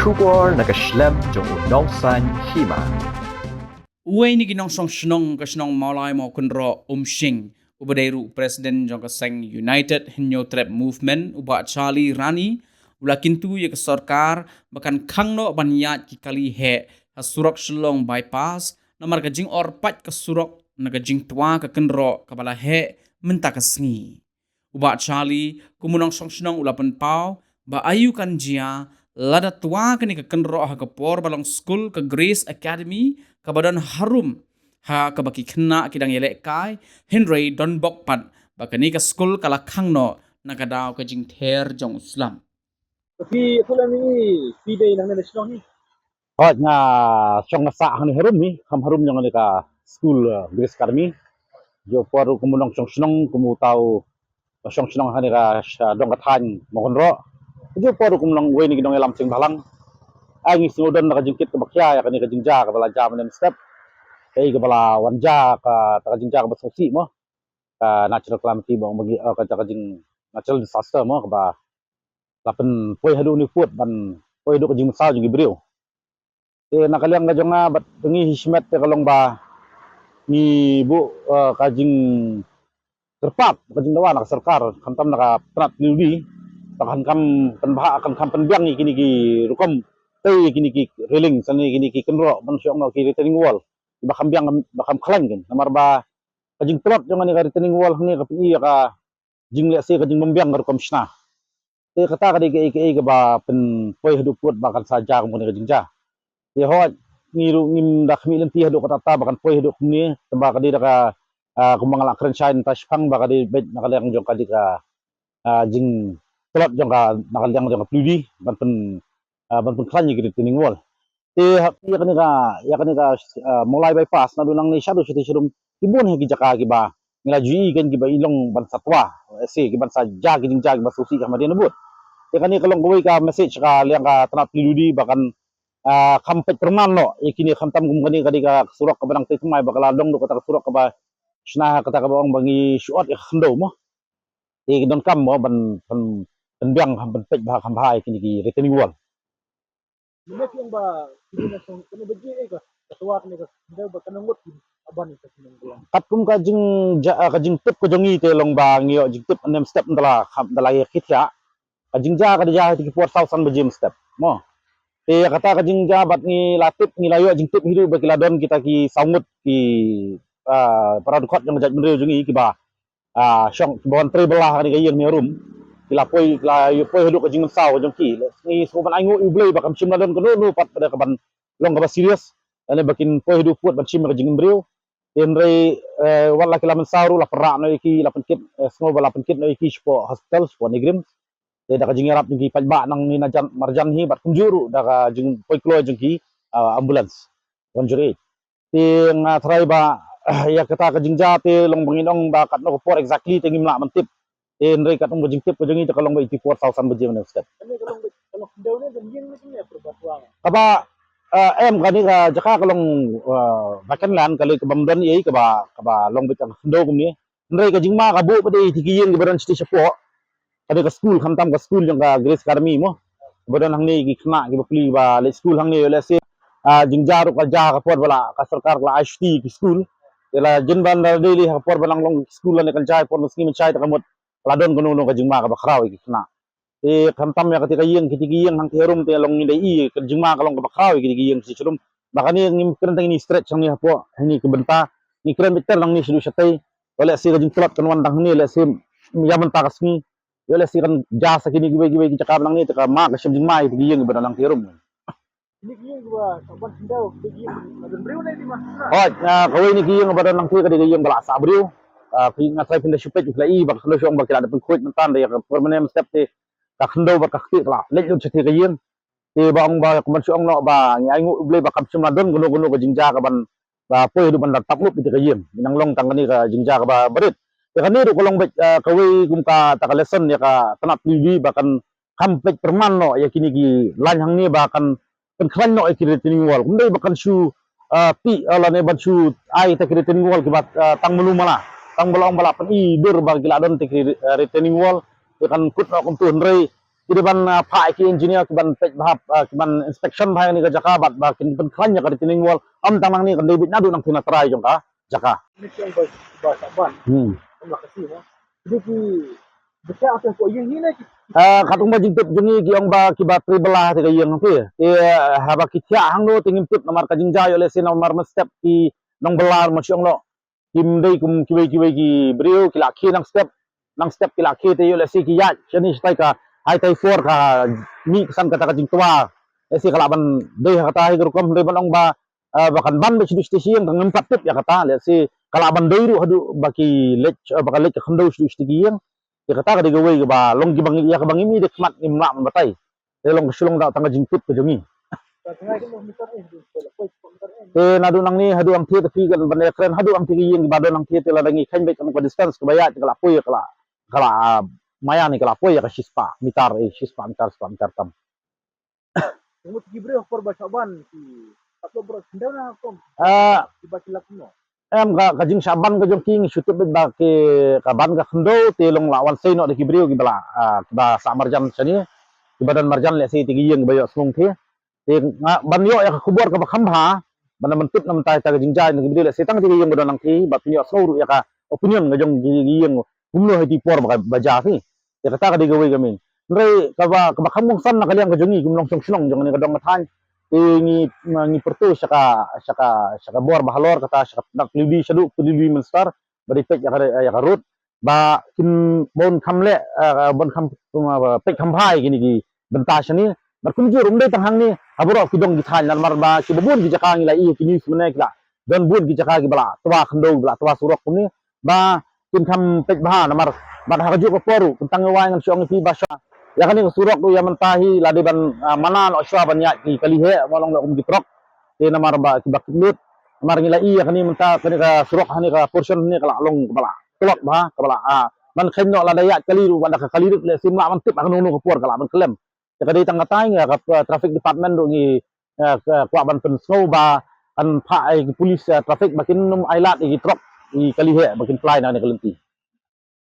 Shubor nakaslem jong unong san hima. Uwe ni ginong song shnong ka shnong maulay mo kunro umshing ubadairu Presiden jong ka seng United Hinyo Trap Movement uba Charlie Rani ula kintu ya ka sarkar bakan khangno banyat ki kali he hasurok shlong bypass namar ka jing or pat ka surok naga jing tua ka kenro ka bala he menta ka sngi uba Charlie kumunong song shnong ula pen pau ba ayu kan jia lada tua kani ka kenro ha ka por balong school ka Grace Academy kabadan harum ha kabaki khna kidang yelek kai Henry Don Bokpan bakani ka school kala khangno nakadaw ka jing ther jong Islam Tapi fulan ni pide nang national ni. Hot nga siyang nasa ni harum ni harum yang ni ka school Grace Academy jo por kumunong siyang kumutaw siyang hani ka dong kathan mokonro jo por kumunong way ni gidong elam sing balang ang isngodan nakajingkit ka bakya ya kani ka jingja ka bala jam nem step kay ka bala wanja ka takajingja ka basosi mo ka natural calamity mo bagi ka takajing natural disaster mo ka ba lapen poi hadu ni put ban poi hadu ka jing masal jing ibriu nakaliang ka nga bat tengi hismet te kalong ba ni bu kajing terpat kajing dawa nak sarkar kantam naka prat liudi takan kam penbaha akan kam penbiang ni kini ki rukom tei kini ki reling sani kini ki kenro man syong no ki retaining wall bakam biang bakam klan kan namar ba kajing plot jangan ni ka retaining wall ni ka pi ka jing le se kajing membiang rukom sna te kata ka di ke ba pen poi hadu put bakal saja kemudian kajing ja ya hot ngiru ngim dak mi lenti hadu kata bakan poi hadu ni tembak ka di ka kumangala krensain taspang baka di bet nakaliang jong kadi ka jing plot jong ka nakaliang jong ka pludi ban pen klan ni retaining wall te ya kani ka mulai bypass na dunang ni shadow city shirum tibun hegi jaka ki ba ngila jui kan ki ba ilong ban satwa se ki ban sa jag jing jag ba susi ka madina but te kani kalong gawai ka message ka liang ka tanap pludi bakan kampet perman no ikini khantam gum kani kadi ka surok ka banang te mai bakala dong do kata surok ka ba shna kata ka bang bangi shuot khndo mo te don kam mo ban biang ban pej ba kham hai kini ki retaining wall Mana yang ba pide na song kena beji ka. Ketua kena ka dah ba kanangot aban ni ka sinong bulan. kat kum kajing tip ko jongi te long ba ngio jing tip nem step ndala kham dala ye khitya kajing ja ka ja ti 4000 bejim step mo te kata kajing ja bat ni latip ni layo jing tip hidu ba kiladon kita ki saungut ki para dukot yang jaj menreu jongi ki ba syong bon tre belah ni kayeng ni rum kila poi hidu ka jing saw jong ki ni soban aingu ublei ba kam chim ladon ko no pat pada kaban long ka ba serius ane bakin poi hidu put ban chim ka jing menreu Henry wala kila mensaru la perak no iki la penkit semua bala penkit no iki spo hospital spo negrim de da jing arab iki pajba nang ni najan marjan hi bat kunjuru da ka jing poi klo jing ki ambulance konjuri ti nga thrai ba ya kata ka jing ja te long banginong ba kat no for exactly te ngimla mentip Henry kat jing tip ko jing te kalong ba 4,000 bejim ne step Kani kalau daw ni dan yang ni perbuatan. kaba em kani ka jaka kalong bakan lan kali ke bamdan ye ka ba long bitang ndo kum ni ndai ka jingma ka bu pade tikiyen ke baran sti sepo kade ka school khamtam ka school jang ka Grace Academy mo badan hang ni ki khna ki bapli ba le school hang ni le se jingjaru ka ja ka por bala ka sarkar la HT ki school ela jinban da daily ha por balang long school ne kan jai por meski mencai ta kamot ladon kono ka jingma ka bakraw ki khna te khantam ya ketika yeng hang terum te long ni dai ke jingma kalong ka bakraw ki yeng si churum bakani ngim kerentang ini stretch yang ni hapo ini ke benta ni keren better lang ni sidu satai oleh si rajin kelot kan wandang ni oleh si yaman ta kasmi oleh si kan jasa kini giwe ki cakap lang ni te ka ma ka sim jingma ki yeng benar lang terum Ini yang gua aban daw beji dan brew na di mah. oh kawai ni ki yeng benar lang te ka di yeng bala sa briu ki ngatrai pindah supet lai bak lo syong bak ada pengkut mentan dia permanent step te ka khndo bak khti la lek jut ti ka yeng te bang ba kuman syong no ba ngai ngu ble ba kam sim ladon gono ka jingja ka ban ba poi du ban tap lup ti ka yem minang long tang ni ka jingja ka ba berit te kan ni ru kolong bet kawai kum ka ta ka lesson ya ka tanap liwi bahkan kampet perman no ya kini ki lan hang ni bahkan kan klan no ki retaining wall kum dei bahkan shu pi ala ne ban shu ai ta ki retaining wall ki bat tang melu mala tang bolong bala pen i dur ba ki ladon ti retaining wall te kan kut no kum tu ndrei kiban pa ki engineer kiban pek bahap kiban inspection bhai ni ka jaka bat ba kin pen khan ya ka tining wal am tamang ni kan David nadu nang tina try jong ka jaka Ini yang bahasa ban. Terima kasih mo. Jadi ki besar apa ko yung hina ki katung ba jingtip jungi ki ong ba kiba tribelah ti kayeng ti haba ki tia hang no tingim tip namar ka jingja yo le sin namar step ki nong belar mo siong lo kim dei kum kiwe ki brio ki la ki nang step ki la ki te yo le si ki ya chani stai ka hai tai for ka mi san kata ka jingtua si kalaban dei kata hi kom dei balong ba bahkan ban be sidus siang tang empat tip ya kata le si kalaban dei ru hadu baki lech bakal lech khando sidus tigiang ya kata ka digawai ka ba long gibang ya ka bangimi de kmat ni mla batay long sulong da tanga jingtip ka jungi tengah ko mo mitar eh di sekolah ko mitar eh. nadu nang ni hadu ang thi tapi kan ban kren hadu ang thi yeng ba don ang thi te la dangi khan be kan ko distance ka baya kala poy kala maya ni kala poy ka shispa mitar shispa mitar tam Mo ti gibre for bahasa ban ki atlo bro sindaw na ko. Iba sila kuno. em ka jing saban ka jong king shoot ba ke ka ban ka khndo te long lawan sei no de kibrio ki bala ba sa marjan sani ibadan marjan le sei ti yeng ba yo smong the te ban yo ya khubor ka khambha ban mentut nam tai ta jing jai ni kibrio le sei tang ti yeng ba nang thi ba pinyo suru ya ka opinion ga jong yeng umno heti por ba ja thi ya kata ka digawai gamin re ka ba khambong san na kaliang ka jongi gumlong song snong jong ni ka dong mathan ni pertu saka bor bahalor kata saka nak libi shadu libi menstar bari pek ya karut ba kin bon khamle bon kham pek khambai gini gi benta shani bar kun ju rum dei tanghang ni habro ki dong gi than nan mar ba ki bun gi jaka ngi la i ki ni sumne kla don bun gi jaka gi bala twa khando bala twa surok ni ba kin kham pek ba namar ba ha ju ko poru tentang wa ngan syong fi basha ya kan surok tu yang mentahi ladiban manan oswa banyak ki kalihe molong lo gitrok te namar ba ki baklut namar ngila iya kan menta kan ka surok hani ka portion ni kala long kepala tulak ba kepala man khenno la dayat kali ru banda ka kali le simla man tip akan nunu kapur kala man klem ya kadai tang katai ya ka traffic department do ngi kwa ban pen snow ba an pa ai polis traffic bakin num ailat gi trok i kalihe bakin fly na ni kalenti